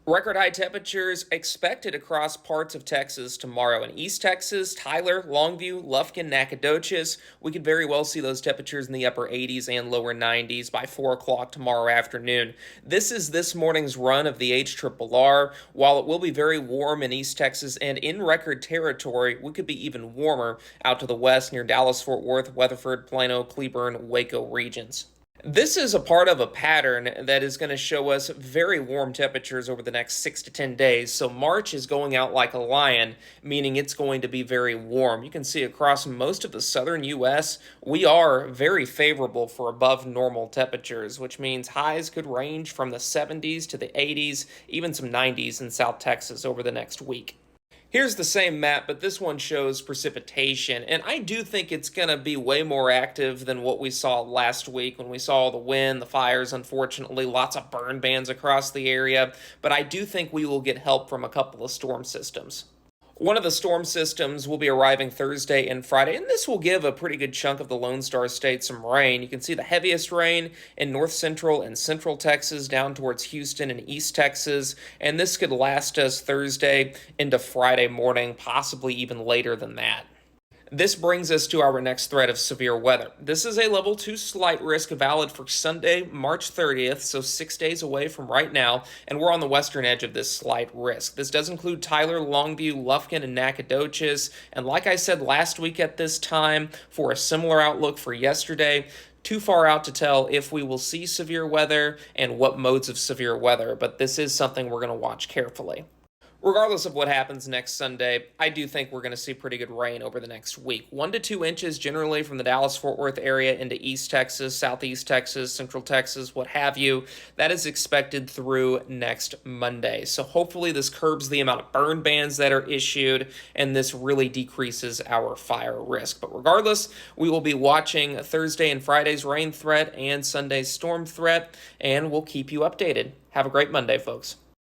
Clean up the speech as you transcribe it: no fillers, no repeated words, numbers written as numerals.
Record high temperatures expected across parts of Texas tomorrow. In East Texas, Tyler, Longview, Lufkin, Nacogdoches, we could very well see those temperatures in the upper 80s and lower 90s by 4 o'clock tomorrow afternoon. This is this morning's run of the HRRR. While it will be very warm in East Texas and in record territory, we could be even warmer out to the west near Dallas, Fort Worth, Weatherford, Plano, Cleburne, Waco regions. This is a part of a pattern that is going to show us very warm temperatures over the next 6 to 10 days. So March is going out like a lion, meaning it's going to be very warm. You can see across most of the southern U.S., we are very favorable for above normal temperatures, which means highs could range from the 70s to the 80s, even some 90s in South Texas over the next week. Here's the same map, but this one shows precipitation, and I do think it's going to be way more active than what we saw last week when we saw all the wind, the fires, unfortunately, lots of burn bans across the area, but I do think we will get help from a couple of storm systems. One of the storm systems will be arriving Thursday and Friday, and this will give a pretty good chunk of the Lone Star State some rain. You can see the heaviest rain in north central and central Texas down towards Houston and East Texas, and this could last us Thursday into Friday morning, possibly even later than that. This brings us to our next threat of severe weather. This is a level 2 slight risk valid for Sunday, March 30th, so 6 days away from right now, and we're on the western edge of this slight risk. This does include Tyler, Longview, Lufkin, and Nacogdoches, and like I said last week at this time, for a similar outlook for yesterday, too far out to tell if we will see severe weather and what modes of severe weather, but this is something we're going to watch carefully. Regardless of what happens next Sunday, I do think we're going to see pretty good rain over the next week. 1 to 2 inches generally from the Dallas-Fort Worth area into East Texas, Southeast Texas, Central Texas, what have you. That is expected through next Monday. So hopefully this curbs the amount of burn bans that are issued, and this really decreases our fire risk. But regardless, we will be watching Thursday and Friday's rain threat and Sunday's storm threat, and we'll keep you updated. Have a great Monday, folks.